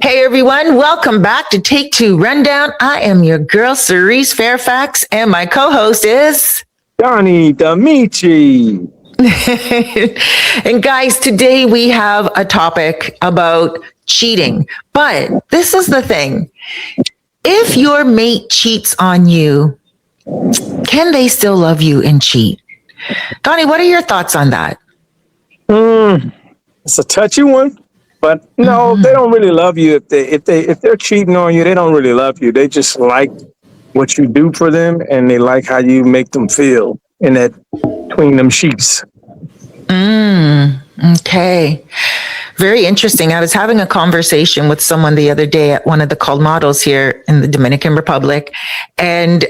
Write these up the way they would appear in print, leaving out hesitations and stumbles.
Hey everyone, welcome back to Take Two Rundown. I am your girl, Cerise Fairfax, and my co host is. Johnny Dimitri. And guys, today we have a topic about cheating. But this is the thing, if your mate cheats on you, can they still love you and cheat? Donnie, what are your thoughts on that? It's a touchy one, but no, they don't really love you if they're cheating on you. They don't really love you. They just like what you do for them, and they like how you make them feel in that between them sheets. Okay. Very interesting. I was having a conversation with someone the other day at one of the colmados here in the Dominican Republic. And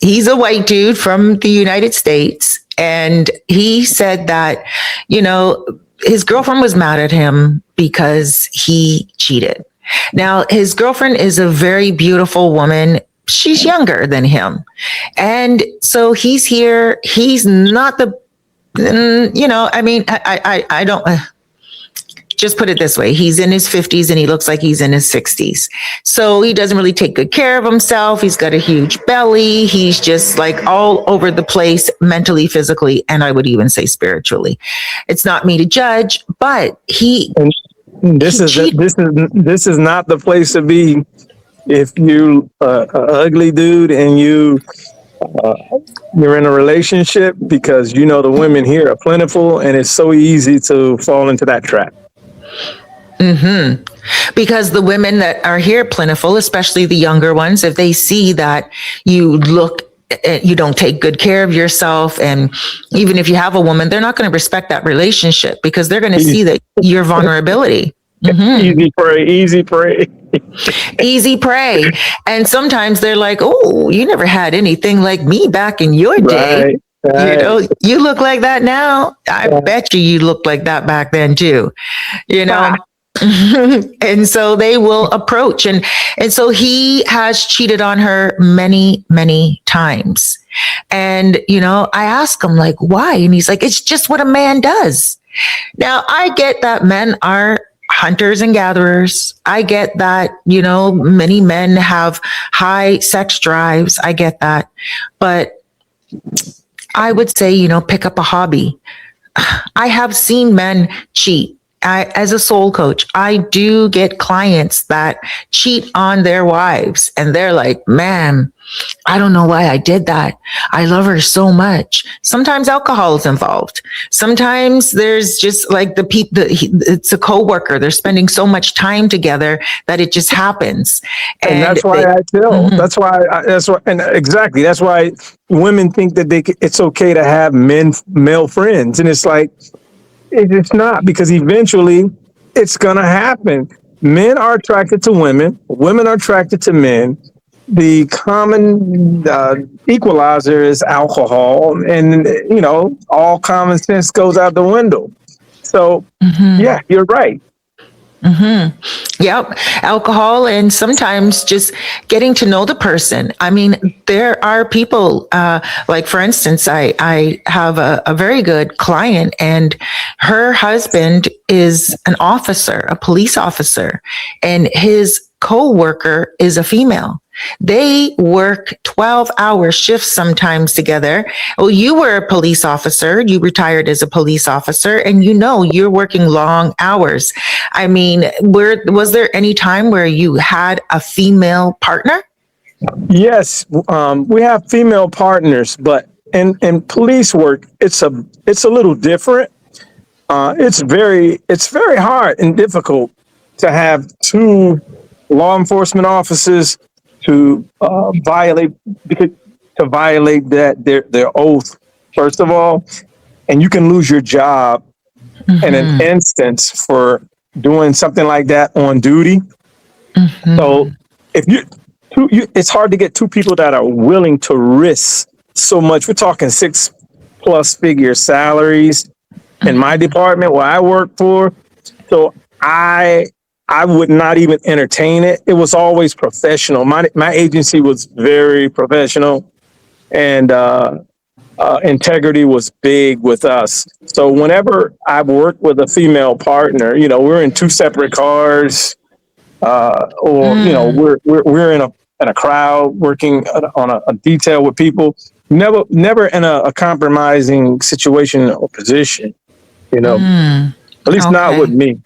he's a white dude from the United States. And he said that, his girlfriend was mad at him because he cheated. Now, his girlfriend is a very beautiful woman. She's younger than him. And so he's here. He's not the I don't just put it this way. He's in his 50s and he looks like he's in his 60s. So he doesn't really take good care of himself. He's got a huge belly. He's just like all over the place mentally, physically, and I would even say spiritually. It's not me to judge, but And this is not the place to be if you a ugly dude and you're in a relationship, because the women here are plentiful and it's so easy to fall into that trap. Because the women that are here plentiful, especially the younger ones, if they see that you don't take good care of yourself, and even if you have a woman, they're not going to respect that relationship because they're going to see that your vulnerability. Easy prey, easy prey. Easy prey. And sometimes they're like, oh, you never had anything like me back in your day. Right. You look like that now. I bet you looked like that back then too. you know and so they will approach, and so he has cheated on her many times. And I ask him, like, why? And he's like, it's just what a man does. Now I get that men are hunters and gatherers. I get that, many men have high sex drives. I get that. But I would say, pick up a hobby. I have seen men cheat. As a soul coach, I do get clients that cheat on their wives, and they're like, man, I don't know why I did that. I love her so much. Sometimes alcohol is involved. Sometimes there's just like it's a coworker. They're spending so much time together that it just happens. And that's why I tell. That's why, and exactly. That's why women think that it's okay to have male friends, and it's like, it's not, because eventually it's gonna happen. Men are attracted to women. Women are attracted to men. The common equalizer is alcohol, and all common sense goes out the window. So yeah, you're right. Yep. Alcohol, and sometimes just getting to know the person. I mean, there are people, like, for instance, I have a very good client, and her husband is an officer, a police officer, and his co-worker is a female. They work 12-hour shifts sometimes together. Well, you were a police officer, you retired as a police officer, and you're working long hours. I mean, was there any time where you had a female partner? Yes, we have female partners, but in police work, it's a little different. It's very hard and difficult to have two law enforcement officers to violate that their oath, first of all, and you can lose your job in an instance for doing something like that on duty. So if it's hard to get two people that are willing to risk so much. We're talking 6+ figure salaries in my department where I work for. So I would not even entertain it. It was always professional. My agency was very professional, and integrity was big with us. So whenever I worked with a female partner, we're in two separate cars. or we're in a crowd working on a detail with people. Never in a compromising situation or position. At least not with Okay. me.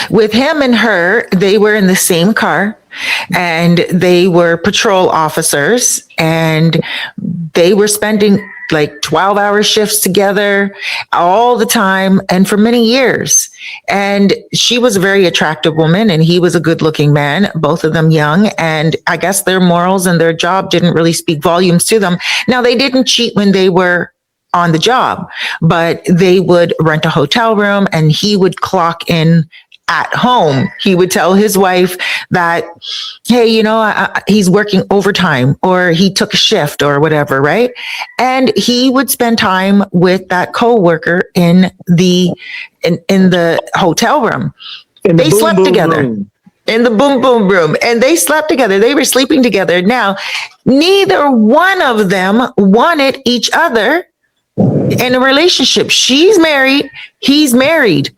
With him and her, they were in the same car and they were patrol officers and they were spending like 12-hour shifts together all the time and for many years. And she was a very attractive woman and he was a good looking man, both of them young. And I guess their morals and their job didn't really speak volumes to them. Now, they didn't cheat when they were on the job, but they would rent a hotel room and he would clock in at home. He would tell his wife that, hey, he's working overtime or he took a shift or whatever, right? And he would spend time with that coworker in the hotel room. They slept together. Room. In the boom boom room, and they slept together. They were sleeping together. Now, neither one of them wanted each other in a relationship. She's married, he's married.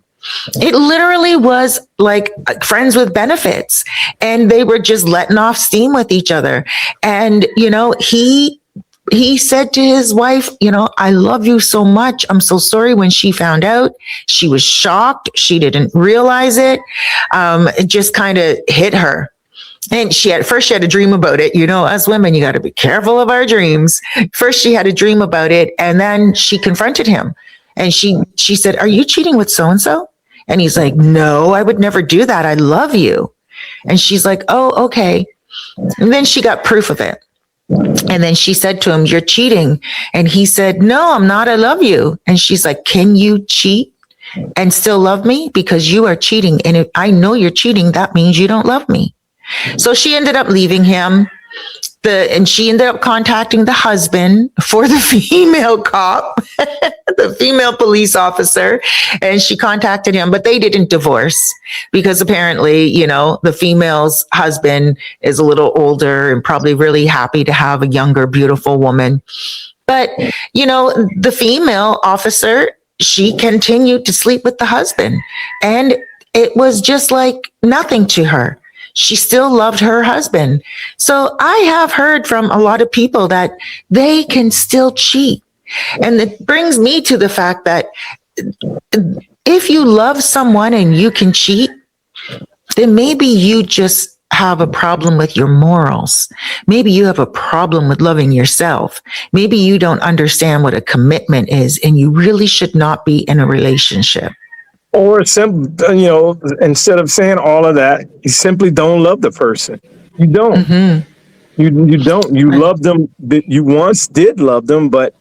It literally was like friends with benefits, and they were just letting off steam with each other. And he said to his wife, I love you so much. I'm so sorry. When she found out, she was shocked. She didn't realize it. It just kind of hit her. And she had a dream about it. Us women, you got to be careful of our dreams. First, she had a dream about it, and then she confronted him. And she said, "Are you cheating with so-and-so?" And he's like, "No, I would never do that. I love you." And she's like, "Oh, okay." And then she got proof of it. And then she said to him, "You're cheating." And he said, "No, I'm not. I love you." And she's like, "Can you cheat and still love me? Because you are cheating. And if I know you're cheating, that means you don't love me." So she ended up leaving him. And she ended up contacting the husband for the female cop, the female police officer, and she contacted him, but they didn't divorce because apparently, the female's husband is a little older and probably really happy to have a younger, beautiful woman. But, the female officer, she continued to sleep with the husband, and it was just like nothing to her. She still loved her husband. So I have heard from a lot of people that they can still cheat. And it brings me to the fact that if you love someone and you can cheat, then maybe you just have a problem with your morals. Maybe you have a problem with loving yourself. Maybe you don't understand what a commitment is and you really should not be in a relationship. Or instead of saying all of that, you simply don't love the person. You don't. Mm-hmm. You don't. You love them. You once did love them, but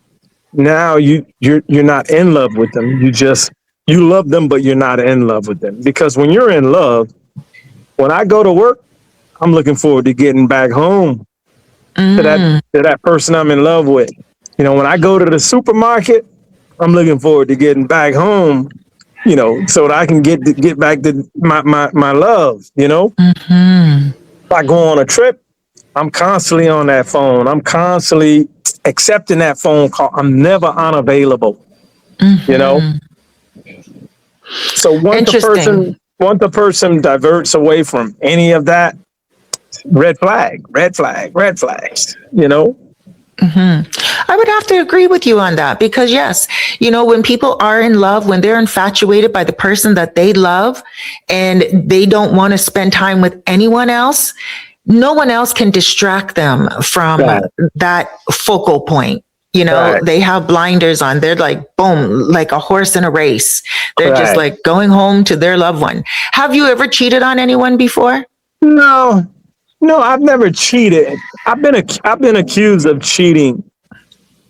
now you're not in love with them. You love them, but you're not in love with them. Because when you're in love, when I go to work, I'm looking forward to getting back home to that person I'm in love with. When I go to the supermarket, I'm looking forward to getting back home. So that I can get back to my love, Mm-hmm. If I go on a trip, I'm constantly on that phone. I'm constantly accepting that phone call. I'm never unavailable, Mm-hmm. So once the person diverts away from any of that, red flags. Mm-hmm. I would have to agree with you on that because yes, when people are in love, when they're infatuated by the person that they love and they don't want to spend time with anyone else, no one else can distract them from that focal point. They have blinders on. They're like, boom, like a horse in a race. They're just like going home to their loved one. Have you ever cheated on anyone before? No, I've never cheated. I've been accused of cheating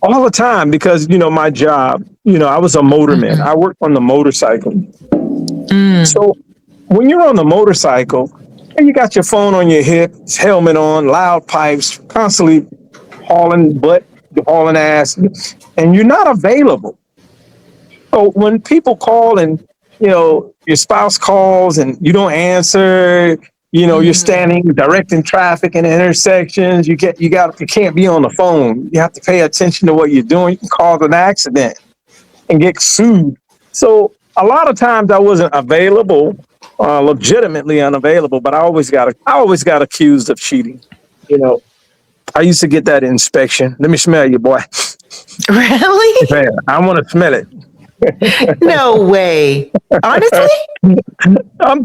all the time because, my job, I was a motorman. I worked on the motorcycle. So when you're on the motorcycle and you got your phone on your hip, helmet on, loud pipes, constantly hauling butt, hauling ass, and you're not available. So when people call and, your spouse calls and you don't answer, you're standing directing traffic in intersections. You can't be on the phone. You have to pay attention to what you're doing. You can cause an accident and get sued. So a lot of times I wasn't available legitimately unavailable, but I always got accused of cheating. You know, I used to get that inspection. Let me smell you, boy. Really? Man, I want to smell it. No way. Honestly? I'm,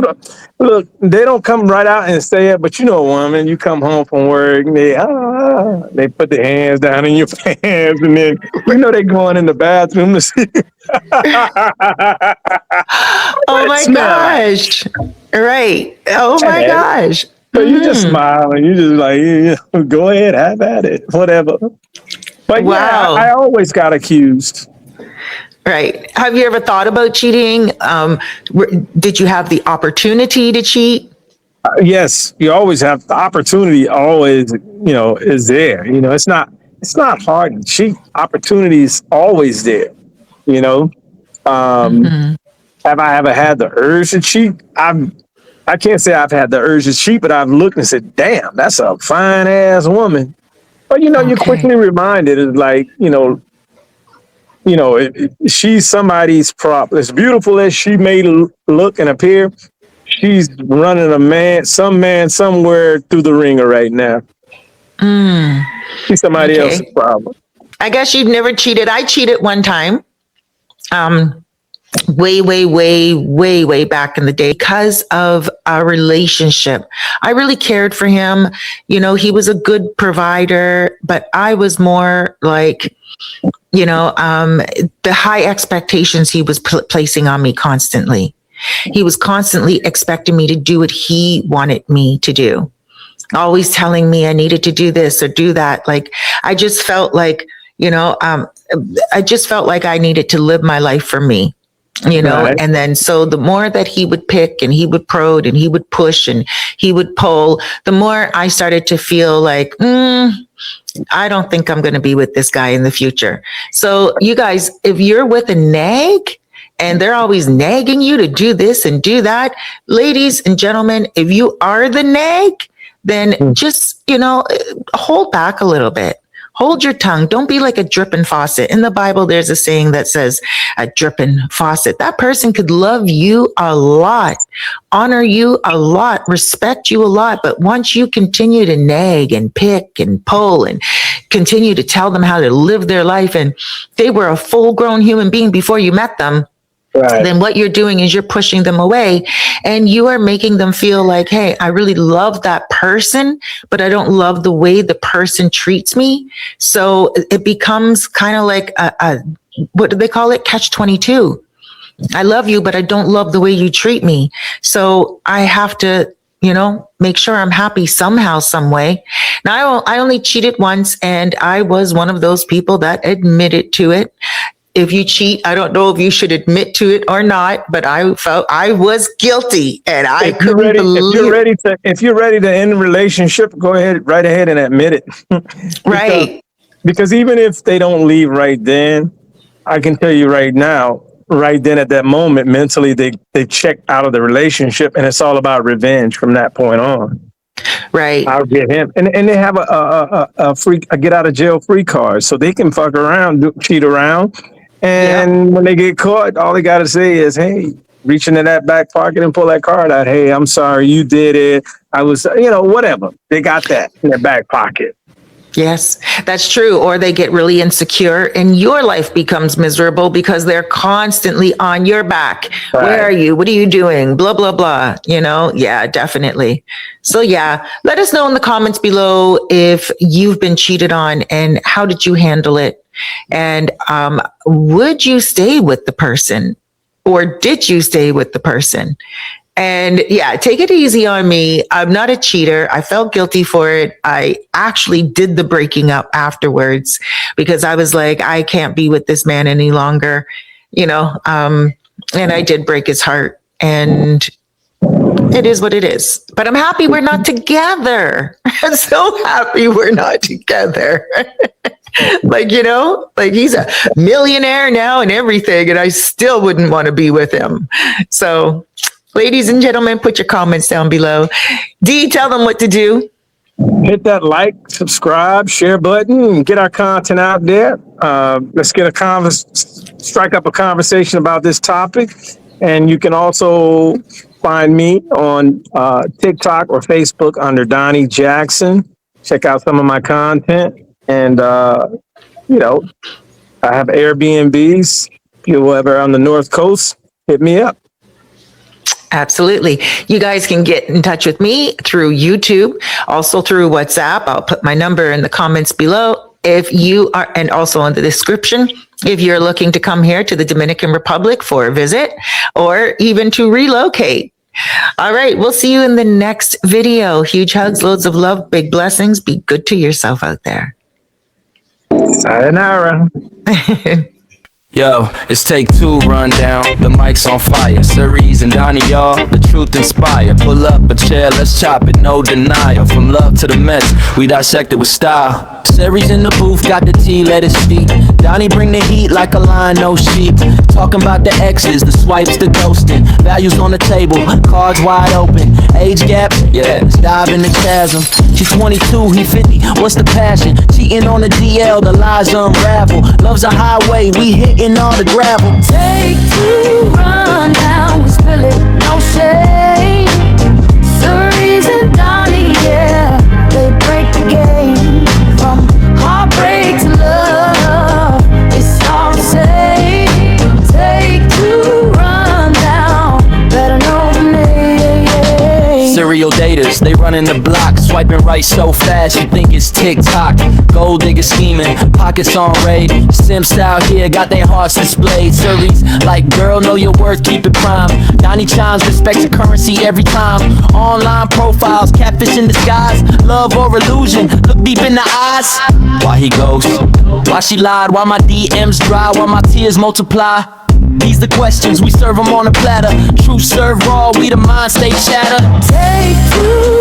look, they don't come right out and say it, but you know, woman, you come home from work, and they put their hands down in your pants, and then they going in the bathroom to see Oh what it my smell like. gosh. Right. Oh my And gosh. so you just Hmm. smile and you just like, go ahead, have at it, whatever. But yeah, I Wow. always got accused. Right. Have you ever thought about cheating? Did you have the opportunity to cheat? Yes, you always have the opportunity. Always, is there. It's not hard to cheat. Opportunity is always there. You know, um, Hmm. have I ever had the urge to cheat? I can't say I've had the urge to cheat, but I've looked and said, "Damn, that's a fine ass woman." But you're Okay. quickly reminded, is like, she's somebody's prop. As beautiful as she may look and appear, she's running some man somewhere through the ringer right now. Mm, She's somebody else's okay. problem. I guess you've never cheated. I cheated one time. Um, way, way, way, way, way back in the day because of our relationship. I really cared for him. He was a good provider, but I was more like, the high expectations he was placing on me constantly. He was constantly expecting me to do what he wanted me to do, always telling me I needed to do this or do that. Like, I just felt like, you know, um, I just felt like I needed to live my life for me. Right. And then so the more that he would pick and he would prod and he would push and he would pull, the more I started to feel like, I don't think I'm going to be with this guy in the future. So, you guys, if you're with a nag and they're always nagging you to do this and do that, ladies and gentlemen, if you are the nag, then just, hold back a little bit. Hold your tongue. Don't be like a dripping faucet. In the Bible, there's a saying that says a dripping faucet. That person could love you a lot, honor you a lot, respect you a lot. But once you continue to nag and pick and pull and continue to tell them how to live their life, and they were a full grown human being before you met them, Right. then what you're doing is you're pushing them away and you are making them feel like, hey, I really love that person, but I don't love the way the person treats me. So it becomes kind of like what do they call it? Catch 22. I love you, but I don't love the way you treat me. So I have to, make sure I'm happy somehow, some way. Now, I only cheated once and I was one of those people that admitted to it. If you cheat, I don't know if you should admit to it or not, but I felt I was guilty and I If you're couldn't ready, believe. if you're ready to end the relationship, go ahead, right ahead and admit it. because Right. because even if they don't leave right then, I can tell you right now, right then at that moment, mentally they check out of the relationship, and it's all about revenge from that point on. Right. I'll get him, and they have a free a get out of jail free card, so they can fuck around, cheat around, Yep. and when they get caught, all they got to say is, "Hey." Reach into that back pocket and pull that card out. Hey, I'm sorry, you did it. I was, whatever. They got that in their back pocket. Yes, that's true. Or they get really insecure and your life becomes miserable because they're constantly on your back. Where Right. are you? What are you doing? Blah, blah, blah. Yeah, definitely. So, yeah, let us know in the comments below if you've been cheated on and how did you handle it? And would you stay with the person or did you stay with the person? And yeah, take it easy on me. I'm not a cheater. I felt guilty for it. I actually did the breaking up afterwards because I was like, I can't be with this man any longer, and I did break his heart. And it is what it is. But I'm happy we're not together. I'm so happy we're not together. like he's a millionaire now and everything, and I still wouldn't want to be with him. So, ladies and gentlemen, put your comments down below. Dee, tell them what to do. Hit that like, subscribe, share button, and get our content out there. Let's get strike up a conversation about this topic. And you can also find me on TikTok or Facebook under Donnie Jackson. Check out some of my content. And, you know, I have Airbnbs. If you're ever on the North Coast, hit me up. Absolutely. You guys can get in touch with me through YouTube, also through WhatsApp. I'll put my number in the comments below. If you are, and also in the description, if you're looking to come here to the Dominican Republic for a visit or even to relocate. All right. We'll see you in the next video. Huge hugs, loads of love, big blessings. Be good to yourself out there. Sayonara. Yo, it's take two, run down, the mic's on fire. Cerise and Donnie, y'all, the truth inspire. Pull up a chair, let's chop it, no denial. From love to the mess, we dissect it with style. Cerise in the booth, got the tea, let it speak. Donnie bring the heat like a lion, no sheep. Talking about the exes, the swipes, the ghosting. Values on the table, cards wide open. Age gap, yeah, let's dive in the chasm. She's 22, he 50, what's the passion? Cheating on the DL, the lies unravel. Love's a highway, we hitting all the gravel. Take two, run down, we spill it, no shame. Cerise and Donnie, yeah, they break the game. From heartbreak to love, it's all the same. Take two, run down, better know the name. Serial daters, they running the block, swiping right so fast you think it's TikTok. Gold digger scheming, pockets on raid. Simps out here got their hearts displayed. Cerise like, girl, know your worth, keep it prime. Donnie chimes, respects the currency every time. Online profiles, catfish in disguise. Love or illusion, look deep in the eyes. Why he ghost? Why she lied? Why my DMs dry? Why my tears multiply? These the questions, we serve them on a platter. Truth serve raw, we the mind stay chatter. Take two.